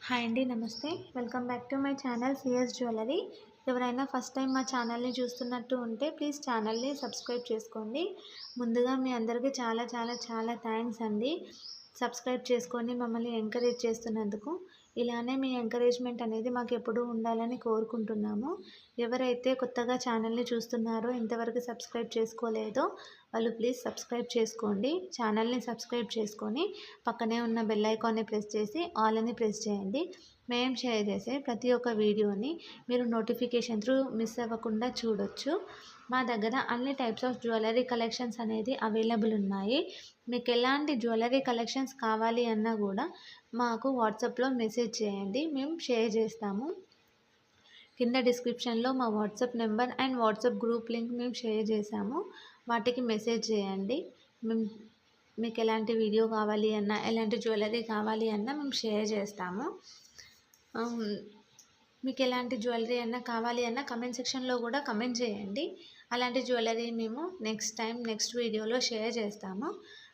Hi అండి, నమస్తే. Welcome back to my channel CS jewellery. ఎవరైనా ఫస్ట్ టైం మా ఛానల్ని చూస్తున్నట్టు ఉంటే ప్లీజ్ ఛానల్ని సబ్స్క్రైబ్ చేసుకోండి. ముందుగా మీ అందరికీ చాలా చాలా చాలా థ్యాంక్స్ అండి. సబ్స్క్రైబ్ చేసుకొని మమ్మల్ని ఎంకరేజ్ చేస్తున్నందుకు. ఇలానే మీ ఎంకరేజ్మెంట్ అనేది మాకు ఎప్పుడూ ఉండాలని కోరుకుంటున్నాము. ఎవరైతే కొత్తగా ఛానల్ని చూస్తున్నారో, ఇంతవరకు సబ్స్క్రైబ్ చేసుకోలేదో వాళ్ళు ప్లీజ్ సబ్స్క్రైబ్ చేసుకోండి. ఛానల్ని సబ్స్క్రైబ్ చేసుకొని పక్కనే ఉన్న బెల్ ఐకాన్ని ప్రెస్ చేసి ఆల్ అని ప్రెస్ చేయండి. మేము షేర్ చేసే ప్రతి ఒక్క వీడియోని మీరు నోటిఫికేషన్ త్రూ మిస్ అవ్వకుండా చూడొచ్చు. మా దగ్గర అన్ని టైప్స్ ఆఫ్ జ్యువెలరీ కలెక్షన్స్ అనేది అవైలబుల్ ఉన్నాయి. మీకు ఎలాంటి జ్యువెలరీ కలెక్షన్స్ కావాలి అన్నా కూడా మాకు వాట్సాప్లో మెసేజ్ చేయండి, మేము షేర్ చేస్తాము. కింద డిస్క్రిప్షన్లో మా WhatsApp number and WhatsApp group link మేము షేర్ చేసాము. వాటికి మెసేజ్ చేయండి. మేము మీకు ఎలాంటి వీడియో కావాలి అన్నా, ఎలాంటి జ్యువెలరీ కావాలి అన్నా మేము షేర్ చేస్తాము. మీకు ఎలాంటి జ్యువెలరీ అన్నా కావాలి అన్నా కమెంట్ సెక్షన్లో కూడా కమెంట్ చేయండి. అలాంటి జ్యువెలరీ మేము నెక్స్ట్ వీడియోలో షేర్ చేస్తాము.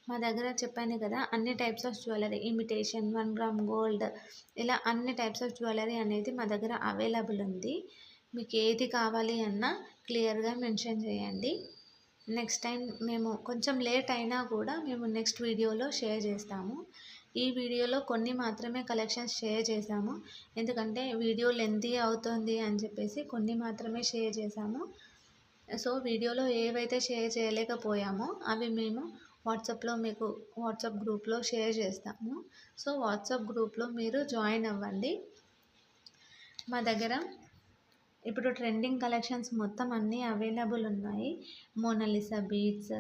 మా దగ్గర చెప్పాను కదా, అన్ని types of jewellery, imitation, 1 gram gold, ఇలా అన్ని టైప్స్ ఆఫ్ జ్యువెలరీ అనేది మా దగ్గర అవైలబుల్ ఉంది. మీకు ఏది కావాలి అన్నా క్లియర్గా మెన్షన్ చేయండి. నెక్స్ట్ టైం మేము కొంచెం లేట్ అయినా కూడా మేము నెక్స్ట్ వీడియోలో షేర్ చేస్తాము. ఈ వీడియోలో కొన్ని మాత్రమే కలెక్షన్స్ షేర్ చేశాము, ఎందుకంటే వీడియో లెంతీ అవుతుంది అని చెప్పేసి కొన్ని మాత్రమే షేర్ చేశాము. సో వీడియోలో ఏవైతే షేర్ చేయలేకపోయామో అవి మేము వాట్సాప్లో మీకు వాట్సాప్ గ్రూప్లో షేర్ చేస్తాము. సో వాట్సాప్ గ్రూప్లో మీరు జాయిన్ అవ్వండి. మా దగ్గర ఇప్పుడు ట్రెండింగ్ కలెక్షన్స్ మొత్తం అన్నీ అవైలబుల్ ఉన్నాయి. మోనాలిసా బీడ్స్,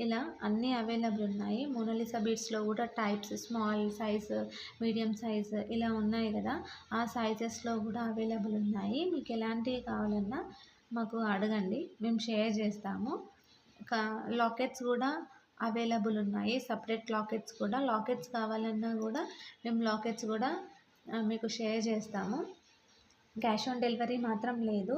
ఇలా అన్నీ అవైలబుల్ ఉన్నాయి. మోనాలిసా బీడ్స్లో కూడా types, small size, medium size ఇలా ఉన్నాయి కదా, ఆ సైజెస్లో కూడా అవైలబుల్ ఉన్నాయి. మీకు ఎలాంటివి కావాలన్నా మాకు అడగండి, మేము షేర్ చేస్తాము. లాకెట్స్ కూడా అవైలబుల్ ఉన్నాయి. సపరేట్ లాకెట్స్ కావాలన్నా కూడా మేము లాకెట్స్ కూడా మీకు షేర్ చేస్తాము. క్యాష్ ఆన్ డెలివరీ మాత్రం లేదు,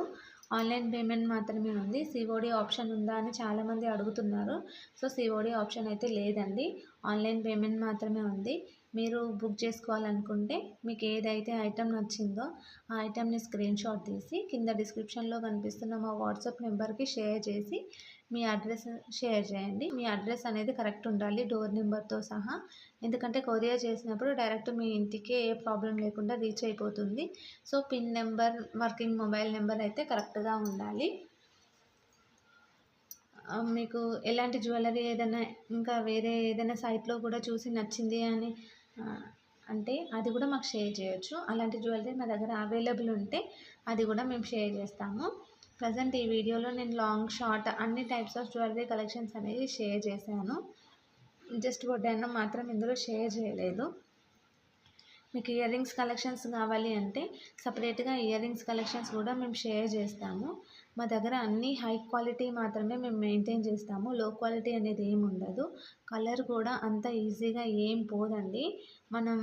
ఆన్లైన్ పేమెంట్ మాత్రమే ఉంది. సిఓడి ఆప్షన్ ఉందా అని చాలామంది అడుగుతున్నారు. సో సిఓడి ఆప్షన్ అయితే లేదండి, ఆన్లైన్ పేమెంట్ మాత్రమే ఉంది. మీరు బుక్ చేసుకోవాలనుకుంటే మీకు ఏదైతే ఐటెం నచ్చిందో ఆ ఐటెంని స్క్రీన్ షాట్ తీసి కింద డిస్క్రిప్షన్లో కనిపిస్తున్న మా వాట్సాప్ నెంబర్కి షేర్ చేసి మీ అడ్రస్ షేర్ చేయండి. మీ అడ్రస్ అనేది కరెక్ట్ ఉండాలి, డోర్ నెంబర్తో సహా. ఎందుకంటే కొరియర్ చేసినప్పుడు డైరెక్ట్ మీ ఇంటికే ఏ ప్రాబ్లం లేకుండా రీచ్ అయిపోతుంది. So pin number, working mobile number అయితే కరెక్ట్గా ఉండాలి. మీకు ఎలాంటి జ్యువెలరీ ఏదైనా ఇంకా వేరే ఏదైనా సైట్లో కూడా చూసి నచ్చింది అని అంటే అది కూడా మాకు షేర్ చేయొచ్చు. అలాంటి జ్యువెలరీ మా దగ్గర అవైలబుల్ ఉంటే అది కూడా మేము షేర్ చేస్తాము. ప్రజెంట్ ఈ వీడియోలో నేను లాంగ్, షార్ట్ అన్ని టైప్స్ ఆఫ్ జ్యువెలరీ కలెక్షన్స్ అనేది షేర్ చేశాను. జస్ట్ వడ్డానం మాత్రం ఇందులో షేర్ చేయలేదు. మీకు ఇయర్ రింగ్స్ కలెక్షన్స్ కావాలి అంటే సపరేట్గా ఇయర్ రింగ్స్ కలెక్షన్స్ కూడా మేము షేర్ చేస్తాము. మా దగ్గర అన్నీ హై క్వాలిటీ మాత్రమే మేము మెయింటైన్ చేస్తాము, లో క్వాలిటీ అనేది ఏమి ఉండదు. కలర్ కూడా అంత ఈజీగా ఏం పోదండి, మనం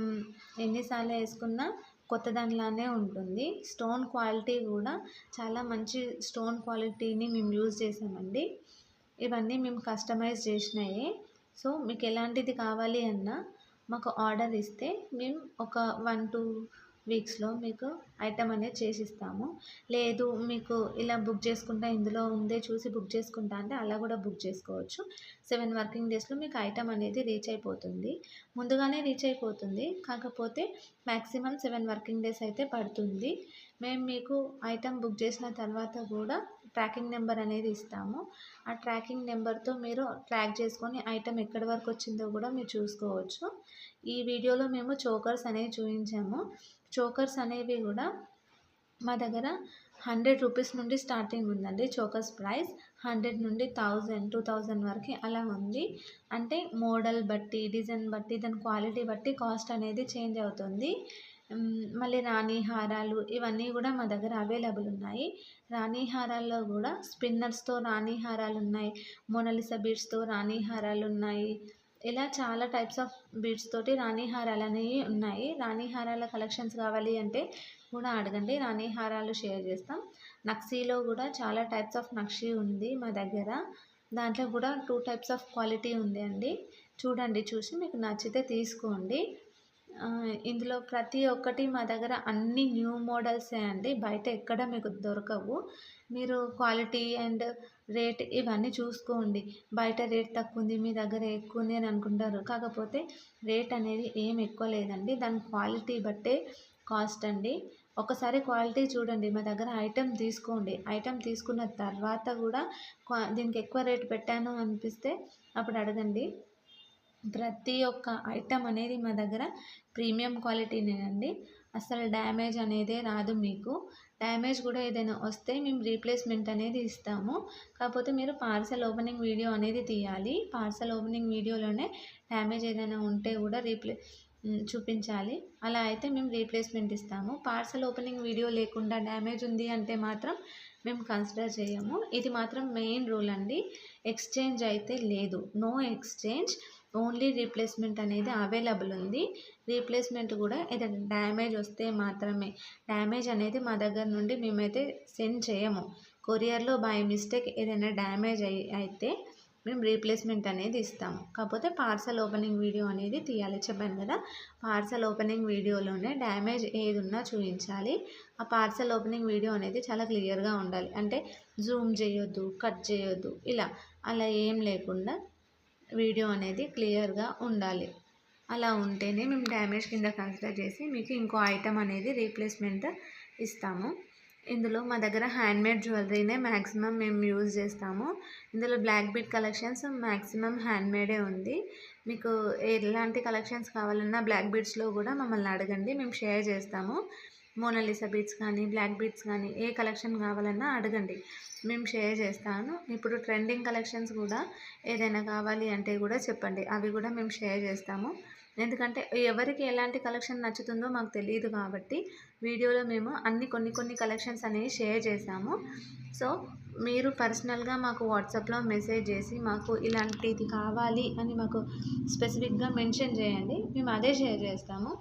ఎన్నిసార్లు వేసుకున్నా కొత్త దానిలానే ఉంటుంది. స్టోన్ క్వాలిటీ కూడా చాలా మంచి స్టోన్ క్వాలిటీని మేము యూజ్ చేసామండి. ఇవన్నీ మేము కస్టమైజ్ చేసినాయి. సో మీకు ఎలాంటిది కావాలి అన్నా మాకు ఆర్డర్ ఇస్తే మేము ఒక 1-2 వీక్స్లో మీకు ఐటమ్ అనేది చేసిస్తాము. లేదు మీకు ఇలా బుక్ చేసుకుంటా, ఇందులో ఉందే చూసి బుక్ చేసుకుంటా అంటే అలా కూడా బుక్ చేసుకోవచ్చు. 7 వర్కింగ్ డేస్లో మీకు ఐటమ్ అనేది రీచ్ అయిపోతుంది. ముందుగానే రీచ్ అయిపోతుంది, కాకపోతే మ్యాక్సిమం 7 వర్కింగ్ డేస్ అయితే పడుతుంది. మేము మీకు ఐటమ్ బుక్ చేసిన తర్వాత కూడా ట్రాకింగ్ నెంబర్ అనేది ఇస్తాము. ఆ ట్రాకింగ్ నెంబర్తో మీరు ట్రాక్ చేసుకొని ఐటమ్ ఎక్కడి వరకు వచ్చిందో కూడా మీరు చూసుకోవచ్చు. ఈ వీడియోలో మేము చోకర్స్ అనేవి చూపించాము. చోకర్స్ అనేవి కూడా మా దగ్గర 100 రూపీస్ నుండి స్టార్టింగ్ ఉందండి. చోకర్స్ ప్రైస్ 100 నుండి 1000, 2000 వరకు అలా ఉంది. అంటే మోడల్ బట్టి, డిజైన్ బట్టి, దాని క్వాలిటీ బట్టి కాస్ట్ అనేది చేంజ్ అవుతుంది. మళ్ళీ రాణి హారాలు ఇవన్నీ కూడా మా దగ్గర అవైలబుల్ ఉన్నాయి. రాణి హారాల్లో కూడా స్పిన్నర్స్తో రాణి హారాలు ఉన్నాయి, మోనాలిసా బీడ్స్తో రాణి హారాలు ఉన్నాయి. ఇలా చాలా టైప్స్ ఆఫ్ బీడ్స్ తోటి రాణి హారాలు అనేవి ఉన్నాయి. రాణి హారాల కలెక్షన్స్ కావాలి అంటే కూడా అడగండి, రాణి హారాలు షేర్ చేస్తాం. నక్షీలో కూడా చాలా టైప్స్ ఆఫ్ నక్షీ ఉంది మా దగ్గర. దాంట్లో కూడా 2 టైప్స్ ఆఫ్ క్వాలిటీ ఉంది అండి. చూడండి, చూసి మీకు నచ్చితే తీసుకోండి. ఇందులో ప్రతి ఒక్కటి మా దగ్గర అన్ని న్యూ మోడల్సే అండి. బయట ఎక్కడ మీకు దొరకవు. మీరు క్వాలిటీ అండ్ రేట్ ఇవన్నీ చూసుకోండి. బయట రేట్ తక్కువుంది, మీ దగ్గర ఎక్కువుంది అని అనుకుంటారు. కాకపోతే రేట్ అనేది ఏం ఎక్కువ లేదండి. దాని క్వాలిటీ బట్టే కాస్ట్ అండి. ఒకసారి క్వాలిటీ చూడండి. మా దగ్గర ఐటెమ్ తీసుకోండి. ఐటెమ్ తీసుకున్న తర్వాత కూడా దీనికి ఎక్కువ రేట్ పెట్టాను అనిపిస్తే అప్పుడు అడగండి. ప్రతి ఒక్క ఐటెం అనేది మా దగ్గర ప్రీమియం క్వాలిటీనేనండి. అస్సలు డ్యామేజ్ అనేదే రాదు మీకు. డ్యామేజ్ కూడా ఏదైనా వస్తే మేము రీప్లేస్మెంట్ అనేది ఇస్తాము. కాకపోతే మీరు పార్సెల్ ఓపెనింగ్ వీడియో అనేది తీయాలి. పార్సెల్ ఓపెనింగ్ వీడియోలోనే డ్యామేజ్ ఏదైనా ఉంటే కూడా చూపించాలి. అలా అయితే మేము రీప్లేస్మెంట్ ఇస్తాము. పార్సెల్ ఓపెనింగ్ వీడియో లేకుండా డ్యామేజ్ ఉంది అంటే మాత్రం మేము కన్సిడర్ చేయము. ఇది మాత్రం మెయిన్ రూల్ అండి. ఎక్స్చేంజ్ అయితే లేదు. నో ఎక్స్చేంజ్, ఓన్లీ రీప్లేస్మెంట్ అనేది అవైలబుల్ ఉంది. రీప్లేస్మెంట్ కూడా ఏదైనా డ్యామేజ్ వస్తే మాత్రమే. డ్యామేజ్ అనేది మా దగ్గర నుండి మేమైతే సెండ్ చేయము. కొరియర్లో బై మిస్టేక్ ఏదైనా డ్యామేజ్ అయితే మేము రీప్లేస్మెంట్ అనేది ఇస్తాము. కాకపోతే పార్సెల్ ఓపెనింగ్ వీడియో అనేది తీయాలి. చెప్పాను కదా, పార్సెల్ ఓపెనింగ్ వీడియోలోనే డ్యామేజ్ ఏది ఉన్నా చూపించాలి. ఆ పార్సెల్ ఓపెనింగ్ వీడియో అనేది చాలా క్లియర్గా ఉండాలి. అంటే జూమ్ చేయొద్దు, కట్ చేయొద్దు, అలా ఏం లేకుండా వీడియో అనేది క్లియర్గా ఉండాలి. అలా ఉంటేనే మేము డ్యామేజ్ కింద కన్సిడర్ చేసి మీకు ఇంకో ఐటెం అనేది రీప్లేస్మెంట్ ఇస్తాము. ఇందులో మా దగ్గర హ్యాండ్మేడ్ జ్యువెలరీనే మ్యాక్సిమం మేము యూజ్ చేస్తాము. ఇందులో బ్లాక్ బీడ్ కలెక్షన్స్ మ్యాక్సిమం హ్యాండ్మేడే ఉంది. మీకు ఎలాంటి కలెక్షన్స్ కావాలన్నా బ్లాక్ బీడ్స్లో కూడా మమ్మల్ని అడగండి, మేము షేర్ చేస్తాము. మోనాలిసా బీడ్స్ కానీ బ్లాక్ బీడ్స్ కానీ ఏ కలెక్షన్ కావాలన్నా అడగండి, మేము షేర్ చేస్తాను. ఇప్పుడు ట్రెండింగ్ కలెక్షన్స్ కూడా ఏదైనా కావాలి అంటే కూడా చెప్పండి, అవి కూడా మేము షేర్ చేస్తాము. ఎందుకంటే ఎవరికి ఎలాంటి కలెక్షన్ నచ్చుతుందో మాకు తెలియదు కాబట్టి వీడియోలో మేము కొన్ని కలెక్షన్స్ అనేవి షేర్ చేసాము. సో మీరు పర్సనల్గా మాకు వాట్సాప్లో మెసేజ్ చేసి మాకు ఇలాంటిది కావాలి అని మాకు స్పెసిఫిక్గా మెన్షన్ చేయండి, మేము అదే షేర్ చేస్తాము.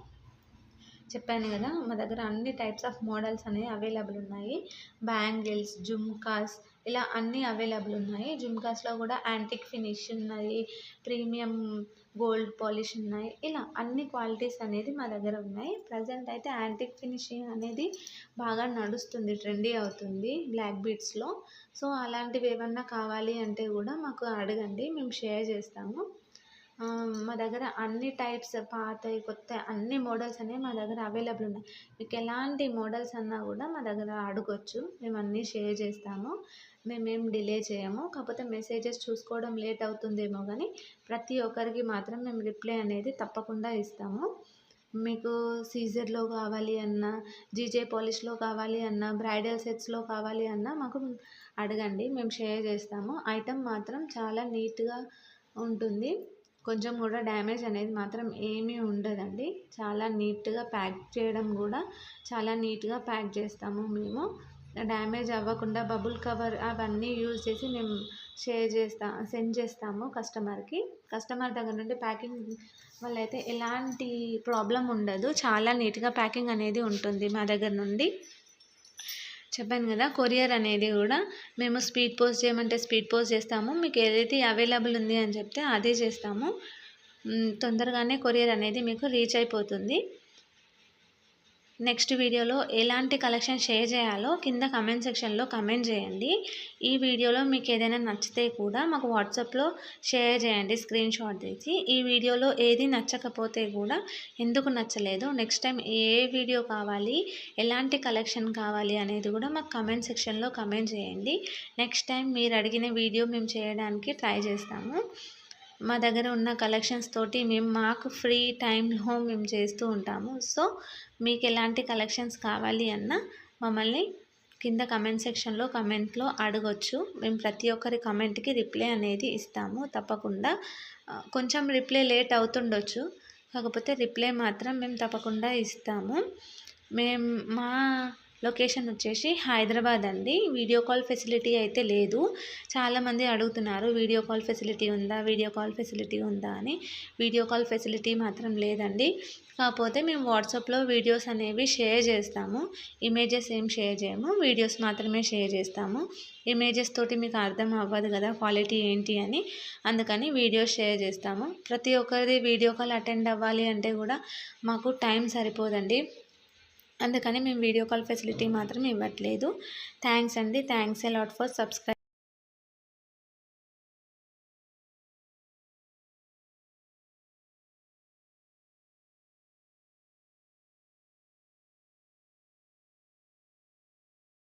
చెప్పాను కదా, మా దగ్గర అన్ని టైప్స్ ఆఫ్ మోడల్స్ అనేవి అవైలబుల్ ఉన్నాయి. బ్యాంగిల్స్, జుమ్కాస్ ఇలా అన్నీ అవైలబుల్ ఉన్నాయి. జుమ్కాస్లో కూడా యాంటిక్ ఫినిష్ ఉన్నాయి, ప్రీమియం గోల్డ్ పాలిష్ ఉన్నాయి. ఇలా అన్ని క్వాలిటీస్ అనేది మా దగ్గర ఉన్నాయి. ప్రజెంట్ అయితే యాంటిక్ ఫినిషింగ్ అనేది బాగా నడుస్తుంది, ట్రెండీ అవుతుంది బ్లాక్ బీడ్స్లో. సో అలాంటివి ఏమన్నా కావాలి అంటే కూడా మాకు అడగండి, మేము షేర్ చేస్తాము. మా దగ్గర అన్ని టైప్స్ పాతవి కొత్తవి అన్ని మోడల్స్ అనేవి మా దగ్గర అవైలబుల్ ఉన్నాయి. మీకు ఎలాంటి మోడల్స్ అన్నా కూడా మా దగ్గర అడగొచ్చు, మేము అన్నీ షేర్ చేస్తాము. మేమేం డిలే చేయము. కాకపోతే మెసేజెస్ చూసుకోవడం లేట్ అవుతుందేమో కానీ ప్రతి ఒక్కరికి మాత్రం మేము రిప్లై అనేది తప్పకుండా ఇస్తాము. మీకు సీజర్లో కావాలి అన్నా, జీజే పాలిష్లో కావాలి అన్నా, బ్రైడల్ సెట్స్లో కావాలి అన్నా మాకు అడగండి, మేము షేర్ చేస్తాము. ఐటెం మాత్రం చాలా నీట్గా ఉంటుంది. కొంచెం కూడా డ్యామేజ్ అనేది మాత్రం ఏమీ ఉండదండి. చాలా నీట్గా ప్యాక్ చేయడం కూడా చాలా నీట్గా ప్యాక్ చేస్తాము మేము. డ్యామేజ్ అవ్వకుండా బబుల్ కవర్ అవన్నీ యూజ్ చేసి మేము సెండ్ చేస్తాము కస్టమర్కి. కస్టమర్ దగ్గర నుండి ప్యాకింగ్ వల్ల అయితే ఎలాంటి ప్రాబ్లం ఉండదు. చాలా నీట్గా ప్యాకింగ్ అనేది ఉంటుంది మా దగ్గర నుండి. చెప్పాను కదా, కొరియర్ అనేది కూడా మేము స్పీడ్ పోస్ట్ చేయమంటే స్పీడ్ పోస్ట్ చేస్తాము. మీకు ఏదైతే అవైలబుల్ ఉంది అని చెప్తే అదే చేస్తాము. తొందరగానే కొరియర్ అనేది మీకు రీచ్ అయిపోతుంది. నెక్స్ట్ వీడియోలో ఎలాంటి కలెక్షన్ షేర్ చేయాలో కింద కమెంట్ సెక్షన్లో కమెంట్ చేయండి. ఈ వీడియోలో మీకు ఏదైనా నచ్చితే కూడా మాకు వాట్సాప్లో షేర్ చేయండి స్క్రీన్ షాట్ తీసి. ఈ వీడియోలో ఏది నచ్చకపోతే కూడా ఎందుకు నచ్చలేదు, నెక్స్ట్ టైం ఏ వీడియో కావాలి, ఎలాంటి కలెక్షన్ కావాలి అనేది కూడా మాకు కమెంట్ సెక్షన్లో కమెంట్ చేయండి. నెక్స్ట్ టైం మీరు అడిగిన వీడియో మేము చేయడానికి ట్రై చేస్తాము. మా దగ్గర ఉన్న కలెక్షన్స్ తోటి మాకు ఫ్రీ టైంలో మేము చేస్తూ ఉంటాము. సో మీకు ఎలాంటి కలెక్షన్స్ కావాలి అన్నా మమ్మల్ని కింద కమెంట్ సెక్షన్లో కమెంట్లో అడగొచ్చు. మేము ప్రతి ఒక్కరి కమెంట్కి రిప్లై అనేది ఇస్తాము తప్పకుండా. కొంచెం రిప్లై లేట్ అవుతుండొచ్చు, కాకపోతే రిప్లై మాత్రం మేము తప్పకుండా ఇస్తాము. మా లొకేషన్ వచ్చేసి హైదరాబాద్ అండి. వీడియో కాల్ ఫెసిలిటీ అయితే లేదు. చాలామంది అడుగుతున్నారు వీడియో కాల్ ఫెసిలిటీ ఉందా అని. వీడియో కాల్ ఫెసిలిటీ మాత్రం లేదండి. కాకపోతే మేము వాట్సాప్లో వీడియోస్ అనేవి షేర్ చేస్తాము. ఇమేజెస్ ఏం షేర్ చేయము, వీడియోస్ మాత్రమే షేర్ చేస్తాము. ఇమేజెస్ తోటి మీకు అర్థం అవ్వదు కదా క్వాలిటీ ఏంటి అని, అందుకని వీడియోస్ షేర్ చేస్తాము. ప్రతి ఒక్కరిది వీడియో కాల్ అటెండ్ అవ్వాలి అంటే కూడా మాకు టైం సరిపోదండి. అందుకని మేము వీడియో కాల్ ఫెసిలిటీ మాత్రం ఇవ్వట్లేదు. థ్యాంక్స్ అండి. Thanks a lot for subscribe.